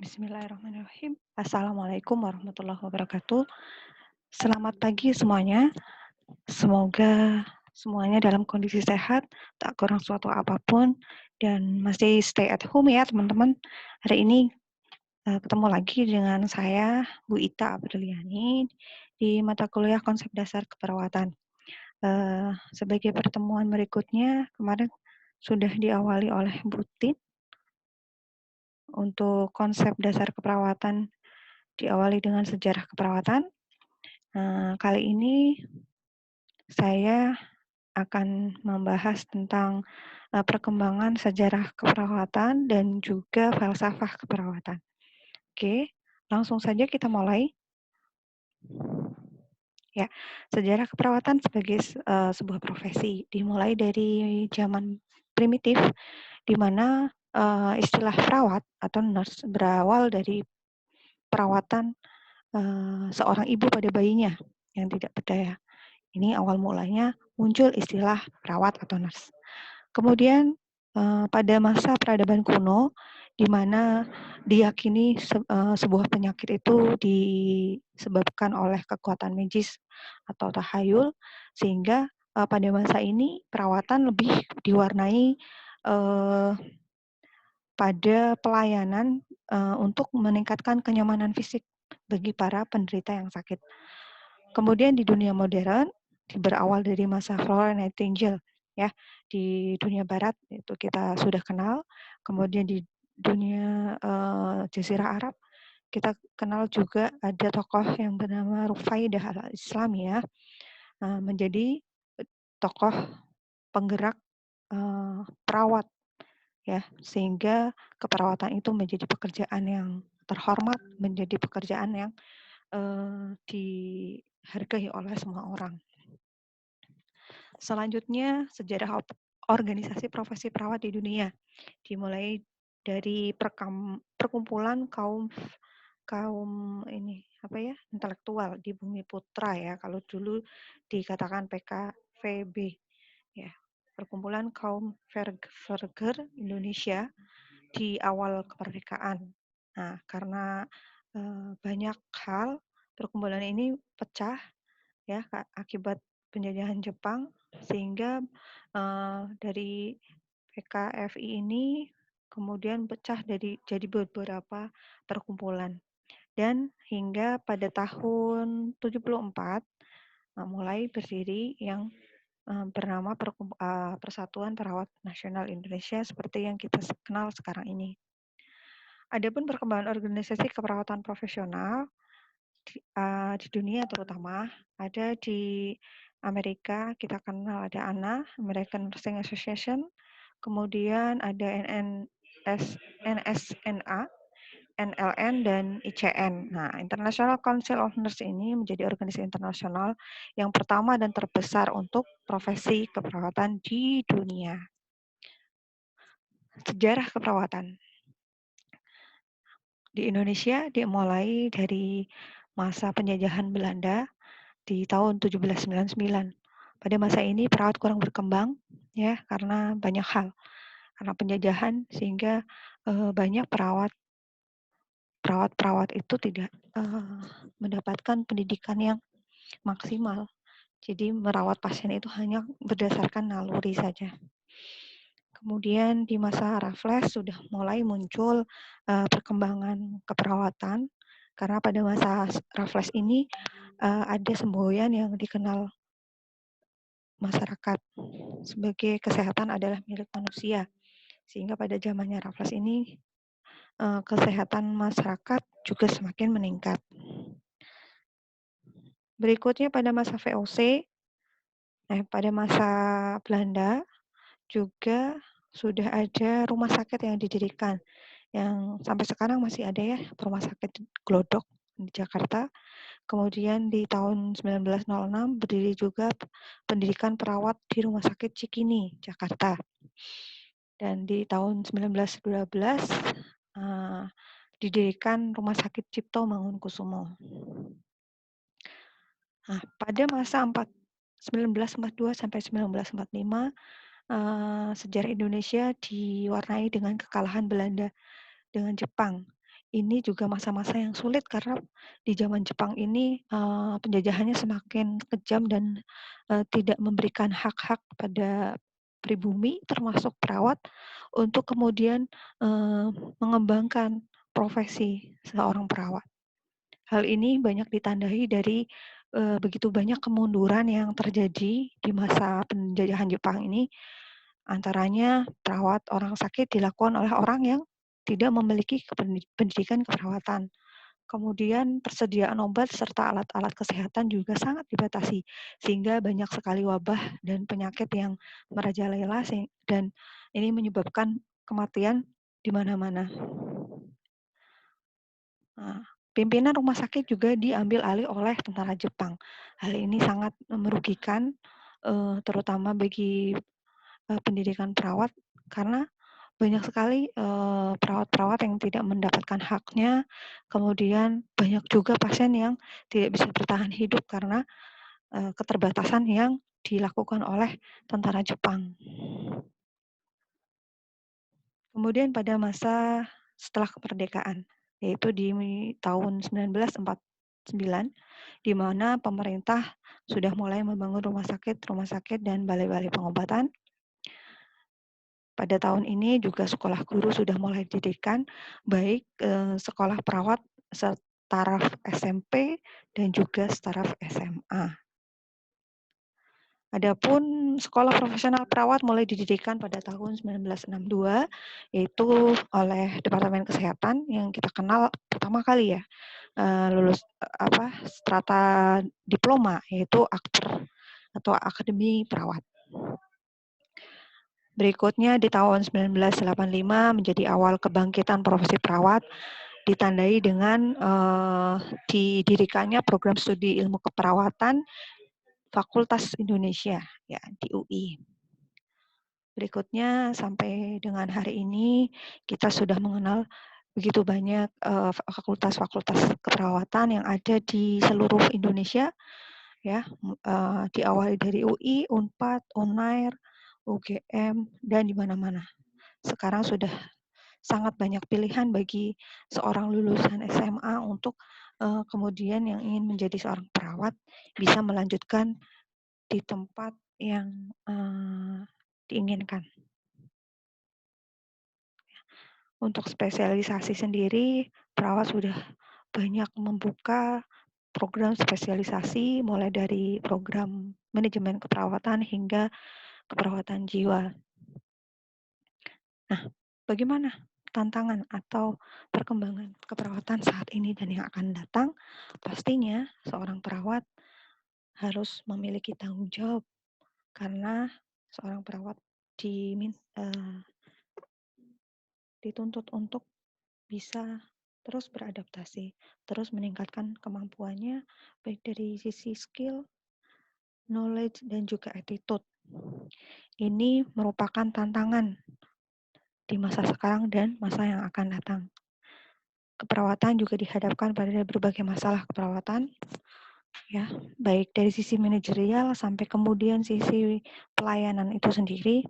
Bismillahirrahmanirrahim. Assalamualaikum warahmatullahi wabarakatuh. Selamat pagi semuanya. Semoga semuanya dalam kondisi sehat, tak kurang suatu apapun, dan masih stay at home ya teman-teman. Hari ini ketemu lagi dengan saya, Bu Ita Apriliani, di mata kuliah konsep dasar keperawatan. Sebagai pertemuan berikutnya, kemarin sudah diawali oleh Bu Tit untuk konsep dasar keperawatan, diawali dengan sejarah keperawatan. Kali ini saya akan membahas tentang perkembangan sejarah keperawatan dan juga falsafah keperawatan. Oke, langsung saja kita mulai. Ya, sejarah keperawatan sebagai sebuah profesi dimulai dari zaman primitif, di mana istilah perawat atau nurse berawal dari perawatan seorang ibu pada bayinya yang tidak berdaya. Ini awal mulanya muncul istilah perawat atau nurse. Kemudian pada masa peradaban kuno, di mana diyakini sebuah penyakit itu disebabkan oleh kekuatan magis atau tahayul, sehingga pada masa ini perawatan lebih diwarnai pada pelayanan untuk meningkatkan kenyamanan fisik bagi para penderita yang sakit. Kemudian di dunia modern, berawal dari masa Florence Nightingale, ya, di dunia barat itu kita sudah kenal. Kemudian di dunia Jazirah Arab, kita kenal juga ada tokoh yang bernama Rufaidah al-Islamiyah, menjadi tokoh penggerak perawat, ya, sehingga keperawatan itu menjadi pekerjaan yang terhormat, menjadi pekerjaan yang dihargai oleh semua orang. Selanjutnya, sejarah organisasi profesi perawat di dunia, dimulai dari perkumpulan kaum intelektual di Bumi Putra, ya, kalau dulu dikatakan PKVB, ya, perkumpulan kaum Verger Indonesia di awal kemerdekaan. Nah, karena banyak hal, perkumpulan ini pecah, ya, akibat penjajahan Jepang, sehingga dari PKFI ini kemudian pecah jadi beberapa perkumpulan, dan hingga pada tahun 74 mulai berdiri yang bernama Persatuan Perawat Nasional Indonesia seperti yang kita kenal sekarang ini. Adapun perkembangan organisasi keperawatan profesional di dunia terutama, ada di Amerika, kita kenal ada ANA, American Nursing Association, kemudian ada NSNA, NLN, dan ICN. Nah, International Council of Nurse ini menjadi organisasi internasional yang pertama dan terbesar untuk profesi keperawatan di dunia. Sejarah keperawatan di Indonesia dimulai dari masa penjajahan Belanda di tahun 1799. Pada masa ini perawat kurang berkembang, ya, karena banyak hal. Karena penjajahan, sehingga banyak perawat itu tidak mendapatkan pendidikan yang maksimal. Jadi merawat pasien itu hanya berdasarkan naluri saja. Kemudian di masa Raffles sudah mulai muncul perkembangan keperawatan, karena pada masa Raffles ini ada semboyan yang dikenal masyarakat sebagai kesehatan adalah milik manusia, sehingga pada zamannya Raffles ini kesehatan masyarakat juga semakin meningkat. Berikutnya pada masa VOC, pada masa Belanda juga sudah ada rumah sakit yang didirikan, yang sampai sekarang masih ada, ya, rumah sakit Glodok di Jakarta. Kemudian di tahun 1906 berdiri juga pendidikan perawat di Rumah Sakit Cikini, Jakarta. Dan di tahun 1912 didirikan Rumah Sakit Cipto Mangunkusumo. Nah, pada masa 1942 sampai 1945, sejarah Indonesia diwarnai dengan kekalahan Belanda dengan Jepang, ini juga masa-masa yang sulit karena di zaman Jepang ini, penjajahannya semakin kejam dan, tidak memberikan hak-hak pada pribumi termasuk perawat untuk kemudian, eee, mengembangkan profesi seorang perawat. Hal ini banyak ditandai dari, begitu banyak kemunduran yang terjadi di masa penjajahan Jepang ini, antaranya perawat orang sakit dilakukan oleh orang yang tidak memiliki pendidikan keperawatan. Kemudian persediaan obat serta alat-alat kesehatan juga sangat dibatasi, sehingga banyak sekali wabah dan penyakit yang merajalela dan ini menyebabkan kematian di mana-mana. Nah, pimpinan rumah sakit juga diambil alih oleh tentara Jepang. Hal ini sangat merugikan, terutama bagi, pendidikan perawat karena banyak sekali, perawat-perawat yang tidak mendapatkan haknya, kemudian banyak juga pasien yang tidak bisa bertahan hidup karena, keterbatasan yang dilakukan oleh tentara Jepang. Kemudian pada masa setelah kemerdekaan, yaitu di tahun 1949, di mana pemerintah sudah mulai membangun rumah sakit dan balai-balai pengobatan. Pada tahun ini juga sekolah guru sudah mulai didirikan, baik sekolah perawat setaraf SMP dan juga setaraf SMA. Adapun sekolah profesional perawat mulai didirikan pada tahun 1962, yaitu oleh Departemen Kesehatan yang kita kenal pertama kali ya, lulus strata diploma, yaitu Akper atau Akademi Perawat. Berikutnya di tahun 1985 menjadi awal kebangkitan profesi perawat, ditandai dengan didirikannya program studi ilmu keperawatan Fakultas Indonesia ya di UI. Berikutnya sampai dengan hari ini kita sudah mengenal begitu banyak fakultas-fakultas keperawatan yang ada di seluruh Indonesia ya, diawali dari UI, Unpad, Unair, UGM dan di mana-mana. Sekarang sudah sangat banyak pilihan bagi seorang lulusan SMA untuk kemudian yang ingin menjadi seorang perawat bisa melanjutkan di tempat yang diinginkan. Untuk spesialisasi sendiri, perawat sudah banyak membuka program spesialisasi mulai dari program manajemen keperawatan hingga keperawatan jiwa. Nah, bagaimana tantangan atau perkembangan keperawatan saat ini dan yang akan datang? Pastinya seorang perawat harus memiliki tanggung jawab karena seorang perawat dituntut untuk bisa terus beradaptasi, terus meningkatkan kemampuannya baik dari sisi skill, knowledge, dan juga attitude. Ini merupakan tantangan di masa sekarang dan masa yang akan datang. Keperawatan juga dihadapkan pada berbagai masalah keperawatan, ya, baik dari sisi manajerial sampai kemudian sisi pelayanan itu sendiri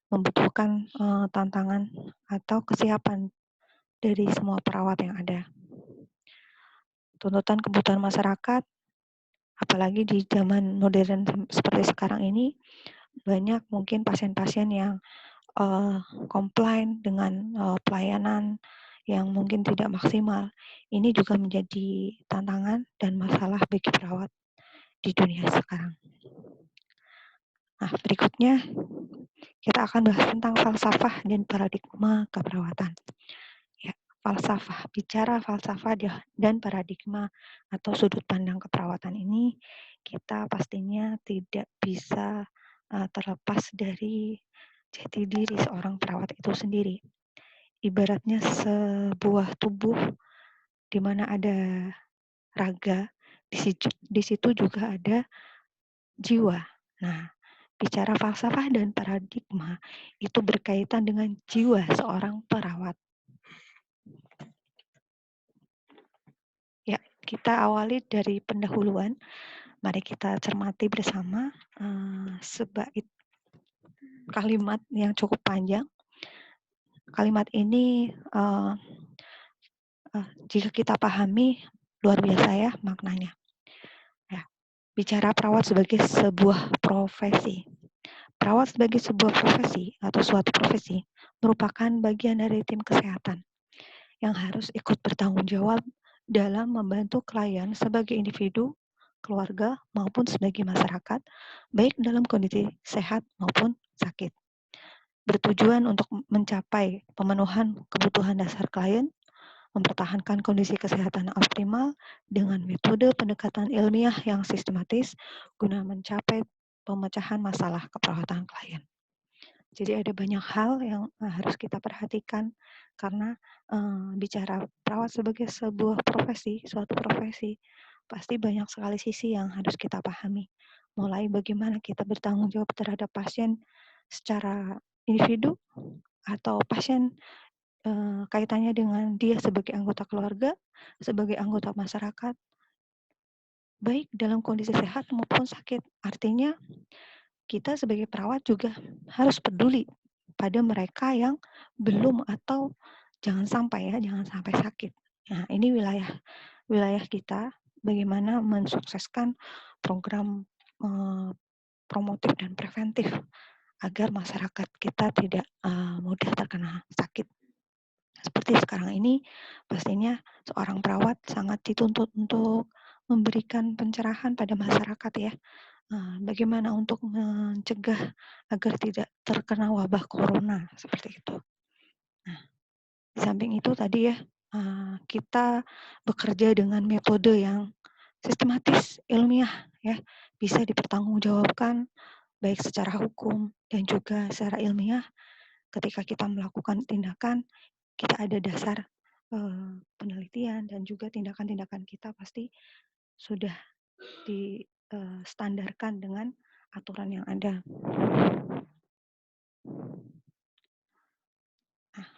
membutuhkan tantangan atau kesiapan dari semua perawat yang ada. Tuntutan kebutuhan masyarakat, apalagi di zaman modern seperti sekarang ini, banyak mungkin pasien-pasien yang komplain dengan pelayanan yang mungkin tidak maksimal. Ini juga menjadi tantangan dan masalah bagi perawat di dunia sekarang. Nah, berikutnya kita akan bahas tentang falsafah dan paradigma keperawatan. Ya, falsafah, bicara falsafah dan paradigma atau sudut pandang keperawatan ini, kita pastinya tidak bisa terlepas dari jati diri seorang perawat itu sendiri. Ibaratnya sebuah tubuh di mana ada raga, di situ juga ada jiwa. Nah, bicara falsafah dan paradigma itu berkaitan dengan jiwa seorang perawat. Ya, kita awali dari pendahuluan. Mari kita cermati bersama sebait kalimat yang cukup panjang. Kalimat ini jika kita pahami, luar biasa ya maknanya. Ya, bicara perawat sebagai sebuah profesi. Perawat sebagai sebuah profesi atau suatu profesi merupakan bagian dari tim kesehatan yang harus ikut bertanggung jawab dalam membantu klien sebagai individu, keluarga, maupun sebagai masyarakat, baik dalam kondisi sehat maupun sakit. Bertujuan untuk mencapai pemenuhan kebutuhan dasar klien, mempertahankan kondisi kesehatan optimal dengan metode pendekatan ilmiah yang sistematis guna mencapai pemecahan masalah keperawatan klien. Jadi ada banyak hal yang harus kita perhatikan karena bicara perawat sebagai sebuah profesi, suatu profesi, pasti banyak sekali sisi yang harus kita pahami. Mulai bagaimana kita bertanggung jawab terhadap pasien secara individu atau pasien kaitannya dengan dia sebagai anggota keluarga, sebagai anggota masyarakat, baik dalam kondisi sehat maupun sakit. Artinya kita sebagai perawat juga harus peduli pada mereka yang belum atau jangan sampai sakit. Nah, ini wilayah kita bagaimana mensukseskan program promotif dan preventif agar masyarakat kita tidak mudah terkena sakit. Seperti sekarang ini, pastinya seorang perawat sangat dituntut untuk memberikan pencerahan pada masyarakat ya. Bagaimana untuk mencegah agar tidak terkena wabah corona seperti itu. Nah, di samping itu tadi ya, kita bekerja dengan metode yang sistematis, ilmiah ya, bisa dipertanggungjawabkan baik secara hukum dan juga secara ilmiah. Ketika kita melakukan tindakan, kita ada dasar penelitian dan juga tindakan-tindakan kita pasti sudah distandarkan dengan aturan yang ada. Nah,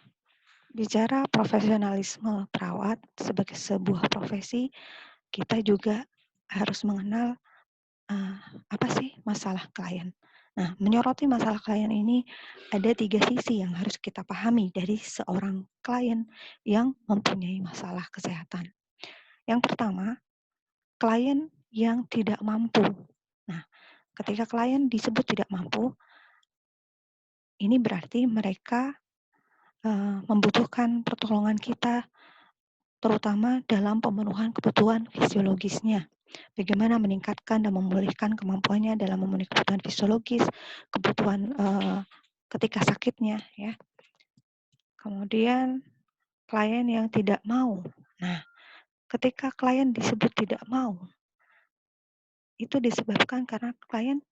bicara profesionalisme perawat sebagai sebuah profesi, kita juga harus mengenal apa sih masalah klien. Nah, menyoroti masalah klien ini ada 3 sisi yang harus kita pahami dari seorang klien yang mempunyai masalah kesehatan. Yang pertama, klien yang tidak mampu. Nah, ketika klien disebut tidak mampu, ini berarti mereka membutuhkan pertolongan kita, terutama dalam pemenuhan kebutuhan fisiologisnya. Bagaimana meningkatkan dan memulihkan kemampuannya dalam memenuhi kebutuhan fisiologis, kebutuhan ketika sakitnya, ya. Kemudian klien yang tidak mau. Nah, ketika klien disebut tidak mau, itu disebabkan karena klien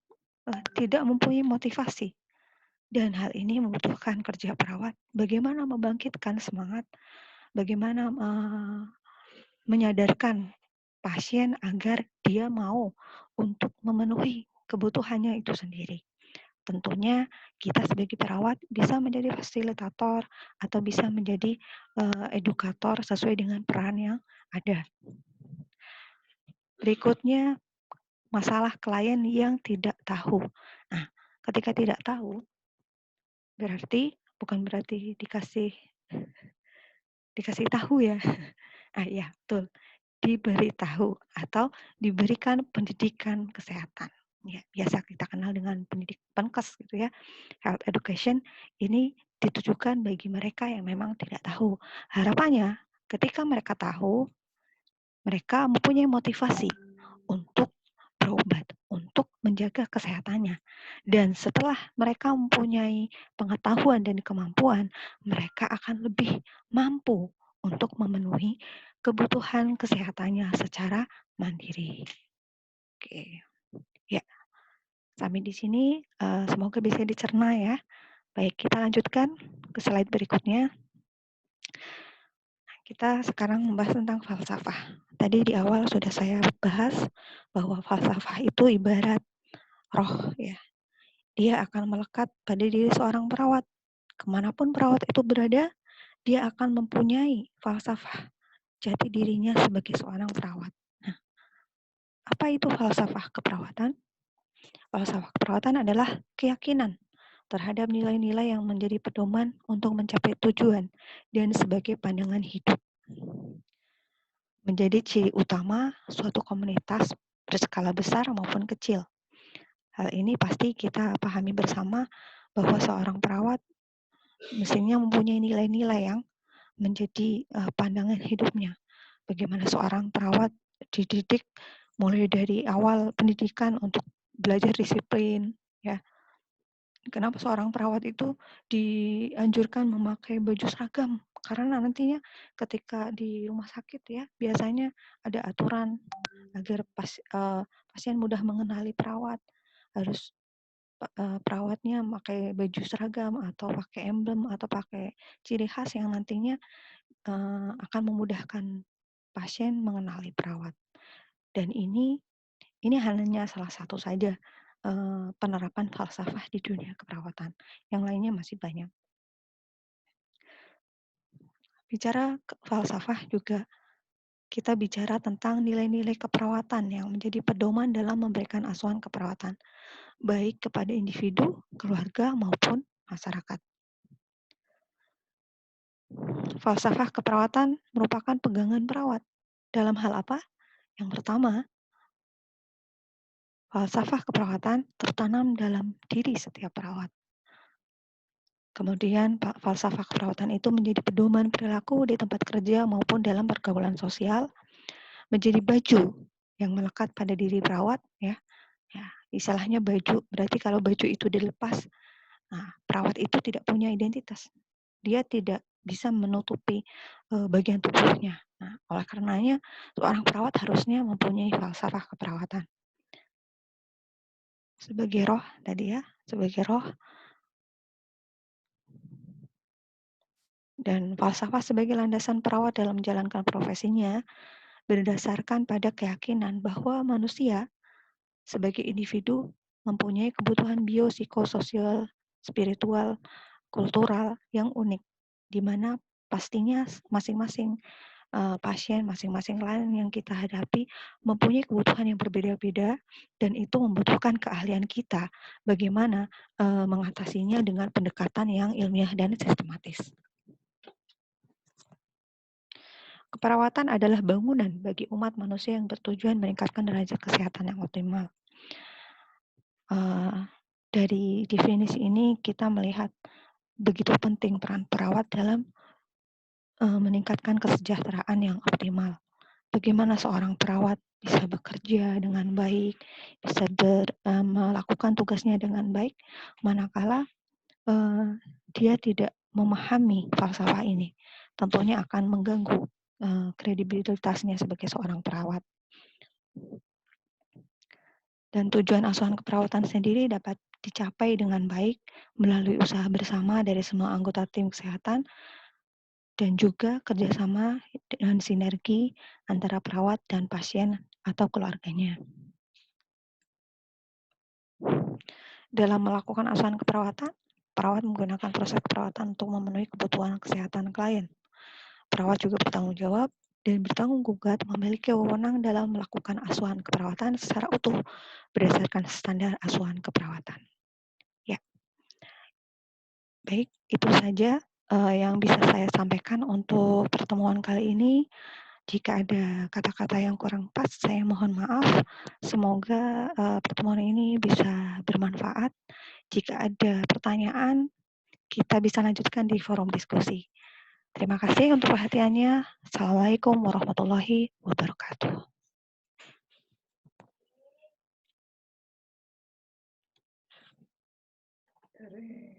tidak mempunyai motivasi. Dan hal ini membutuhkan kerja perawat. Bagaimana membangkitkan semangat, bagaimana menyadarkan pasien agar dia mau untuk memenuhi kebutuhannya itu sendiri. Tentunya kita sebagai perawat bisa menjadi fasilitator atau bisa menjadi edukator sesuai dengan peran yang ada. Berikutnya, masalah klien yang tidak tahu. Nah, ketika tidak tahu, bukan berarti dikasih tahu ya. Ya, betul. Diberitahu atau diberikan pendidikan kesehatan. Ya, biasa kita kenal dengan pendidik PENKES gitu ya. Health education ini ditujukan bagi mereka yang memang tidak tahu. Harapannya ketika mereka tahu, mereka mempunyai motivasi untuk berobat, untuk menjaga kesehatannya. Dan setelah mereka mempunyai pengetahuan dan kemampuan, mereka akan lebih mampu untuk memenuhi kebutuhan kesehatannya secara mandiri. Oke, ya. Sampai di sini semoga bisa dicerna ya. Baik, kita lanjutkan ke slide berikutnya. Kita sekarang membahas tentang falsafah. Tadi di awal sudah saya bahas bahwa falsafah itu ibarat roh ya. Dia akan melekat pada diri seorang perawat. Kemanapun perawat itu berada, dia akan mempunyai falsafah jati dirinya sebagai seorang perawat. Nah, apa itu falsafah keperawatan? Falsafah keperawatan adalah keyakinan terhadap nilai-nilai yang menjadi pedoman untuk mencapai tujuan dan sebagai pandangan hidup. menjadi ciri utama suatu komunitas berskala besar maupun kecil. Hal ini pasti kita pahami bersama bahwa seorang perawat mestinya mempunyai nilai-nilai yang menjadi pandangan hidupnya. Bagaimana seorang perawat dididik mulai dari awal pendidikan untuk belajar disiplin, ya. Kenapa seorang perawat itu dianjurkan memakai baju seragam? Karena nantinya ketika di rumah sakit ya, biasanya ada aturan agar pasien mudah mengenali perawat, harus perawatnya pakai baju seragam atau pakai emblem atau pakai ciri khas yang nantinya akan memudahkan pasien mengenali perawat. Dan ini hanya salah satu saja penerapan falsafah di dunia keperawatan. Yang lainnya masih banyak. Bicara falsafah juga kita bicara tentang nilai-nilai keperawatan yang menjadi pedoman dalam memberikan asuhan keperawatan, baik kepada individu, keluarga, maupun masyarakat. Falsafah keperawatan merupakan pegangan perawat. Dalam hal apa? Yang pertama, falsafah keperawatan tertanam dalam diri setiap perawat. Kemudian falsafah keperawatan itu menjadi pedoman perilaku di tempat kerja maupun dalam pergaulan sosial, menjadi baju yang melekat pada diri perawat, ya. Ya, istilahnya baju. Berarti kalau baju itu dilepas, nah, perawat itu tidak punya identitas. Dia tidak bisa menutupi bagian tubuhnya. Nah, oleh karenanya seorang perawat harusnya mempunyai falsafah keperawatan. Sebagai roh tadi ya, sebagai roh dan falsafah sebagai landasan perawat dalam menjalankan profesinya berdasarkan pada keyakinan bahwa manusia sebagai individu mempunyai kebutuhan biopsikososial, spiritual, kultural yang unik, di mana pastinya masing-masing pasien, masing-masing klien yang kita hadapi mempunyai kebutuhan yang berbeda-beda dan itu membutuhkan keahlian kita bagaimana mengatasinya dengan pendekatan yang ilmiah dan sistematis. Keperawatan adalah bangunan bagi umat manusia yang bertujuan meningkatkan derajat kesehatan yang optimal. Dari definisi ini kita melihat begitu penting peran perawat dalam meningkatkan kesejahteraan yang optimal. Bagaimana seorang perawat bisa bekerja dengan baik, bisa melakukan tugasnya dengan baik, manakala dia tidak memahami falsafah ini, tentunya akan mengganggu kredibilitasnya sebagai seorang perawat. Dan tujuan asuhan keperawatan sendiri dapat dicapai dengan baik melalui usaha bersama dari semua anggota tim kesehatan dan juga kerjasama dan sinergi antara perawat dan pasien atau keluarganya. Dalam melakukan asuhan keperawatan, perawat menggunakan proses keperawatan untuk memenuhi kebutuhan kesehatan klien. Perawat juga bertanggung jawab dan bertanggung jawab memiliki wewenang dalam melakukan asuhan keperawatan secara utuh berdasarkan standar asuhan keperawatan. Ya, baik, itu saja yang bisa saya sampaikan untuk pertemuan kali ini. Jika ada kata-kata yang kurang pas, saya mohon maaf. Semoga pertemuan ini bisa bermanfaat. Jika ada pertanyaan, kita bisa lanjutkan di forum diskusi. Terima kasih untuk perhatiannya. Assalamualaikum warahmatullahi wabarakatuh. Keren.